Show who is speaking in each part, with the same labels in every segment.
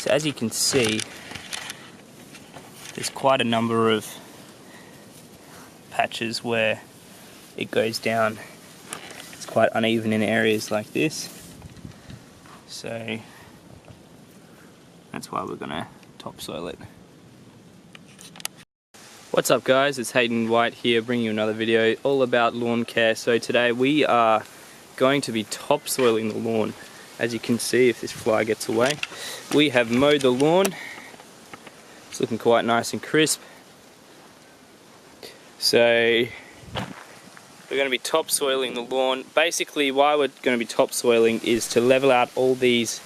Speaker 1: So as you can see, there's quite a number of patches where it goes down. It's quite uneven in areas like this. So that's why we're gonna topsoil it. What's up guys, it's Hayden White here bringing you another video all about lawn care. So today we are going to be topsoiling the lawn. As you can see, if this fly gets away, we have mowed the lawn. It's looking quite nice and crisp. So we're going to be topsoiling the lawn. Basically why we're going to be topsoiling is to level out all these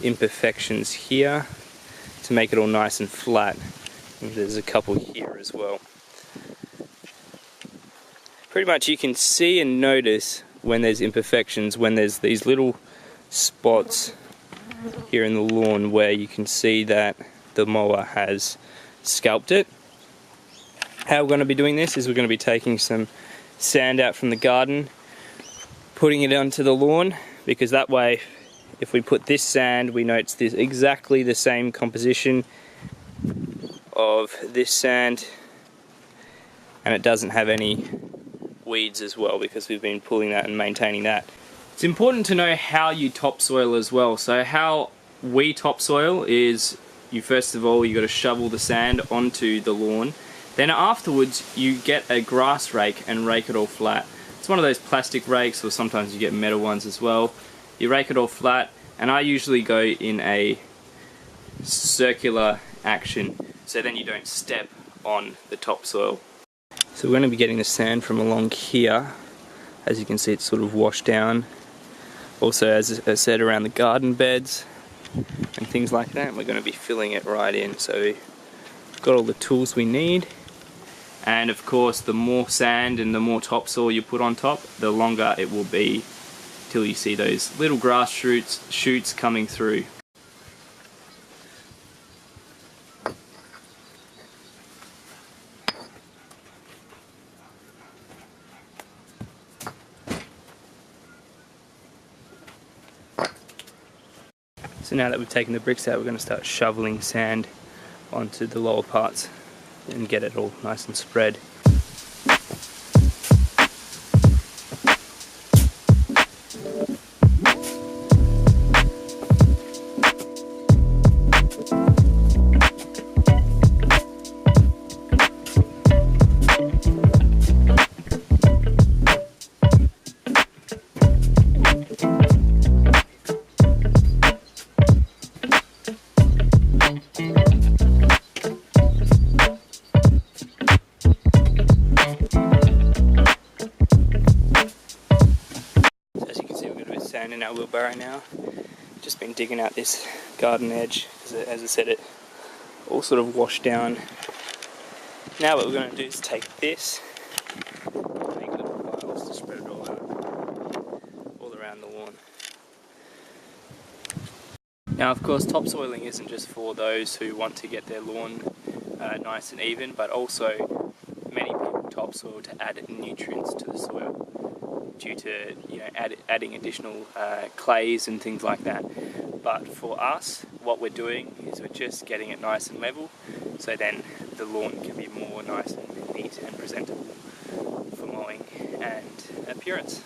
Speaker 1: imperfections here to make it all nice and flat. And there's a couple here as well. Pretty much you can see and notice when there's imperfections, when there's these little spots here in the lawn where you can see that the mower has scalped it. How we're going to be doing this is we're going to be taking some sand out from the garden, putting it onto the lawn, because that way if we put this sand, we know it's this exactly the same composition of this sand, and it doesn't have any weeds as well because we've been pulling that and maintaining that. It's important to know how you topsoil as well. So how we topsoil is you first of all you got to shovel the sand onto the lawn. Then afterwards you get a grass rake and rake it all flat. It's one of those plastic rakes, or sometimes you get metal ones as well. You rake it all flat, and I usually go in a circular action so then you don't step on the topsoil. So we're going to be getting the sand from along here. As you can see, it's sort of washed down. Also, as I said, around the garden beds and things like that, we're going to be filling it right in. So we've got all the tools we need, and of course the more sand and the more topsoil you put on top, the longer it will be till you see those little grass shoots coming through. So now that we've taken the bricks out, we're going to start shoveling sand onto the lower parts and get it all nice and spread. In our wheelbarrow now. Just been digging out this garden edge because, as I said, it all sort of washed down. Now what we're going to do is take this, make little piles to spread it all out, all around the lawn. Now of course topsoiling isn't just for those who want to get their lawn nice and even, but also many people topsoil to add nutrients to the soil, due to adding additional clays and things like that. But for us, what we're doing is we're just getting it nice and level, so then the lawn can be more nice and neat and presentable for mowing and appearance.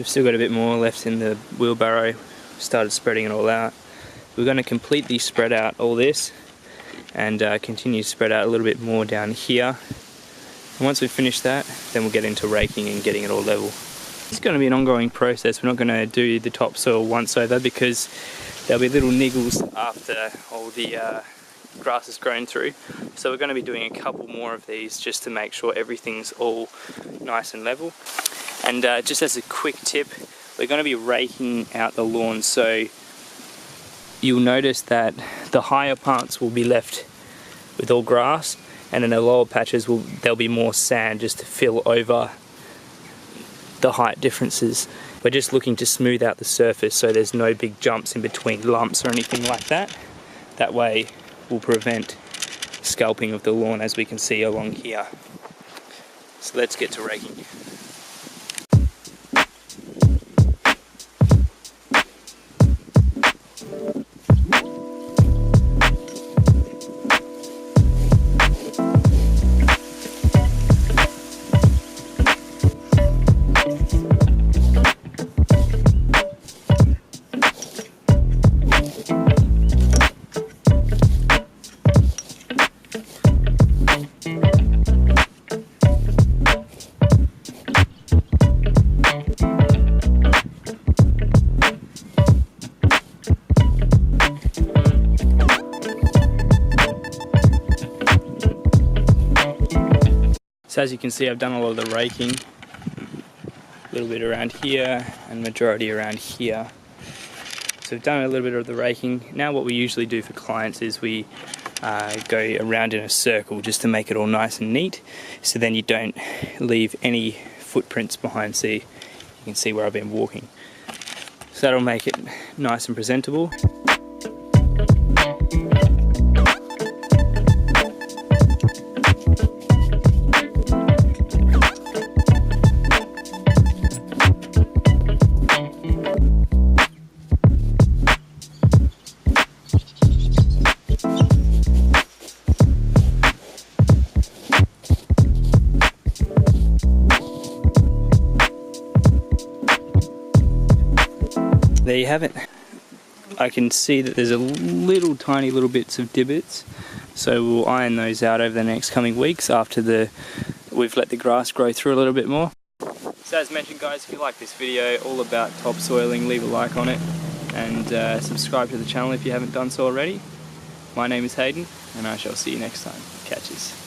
Speaker 1: We've still got a bit more left in the wheelbarrow. Started spreading it all out. We're going to completely spread out all this and continue to spread out a little bit more down here. And once we finish that, then we'll get into raking and getting it all level. It's going to be an ongoing process. We're not going to do the topsoil once over because there'll be little niggles after all the grass has grown through. So we're going to be doing a couple more of these just to make sure everything's all nice and level. And just as a quick tip, we're going to be raking out the lawn, so you'll notice that the higher parts will be left with all grass, and in the lower patches there'll be more sand just to fill over the height differences. We're just looking to smooth out the surface so there's no big jumps in between lumps or anything like that. That way we'll prevent scalping of the lawn, as we can see along here. So let's get to raking. So as you can see, I've done a lot of the raking, a little bit around here and majority around here. So we've done a little bit of the raking. Now what we usually do for clients is we go around in a circle just to make it all nice and neat, so then you don't leave any footprints behind. So you can see where I've been walking. So that'll make it nice and presentable. There you have it. I can see that there's a tiny little bits of divots, so we'll iron those out over the next coming weeks after we've let the grass grow through a little bit more. So as mentioned, guys, if you like this video all about topsoiling, leave a like on it and subscribe to the channel if you haven't done so already. My name is Hayden and I shall see you next time. Catches.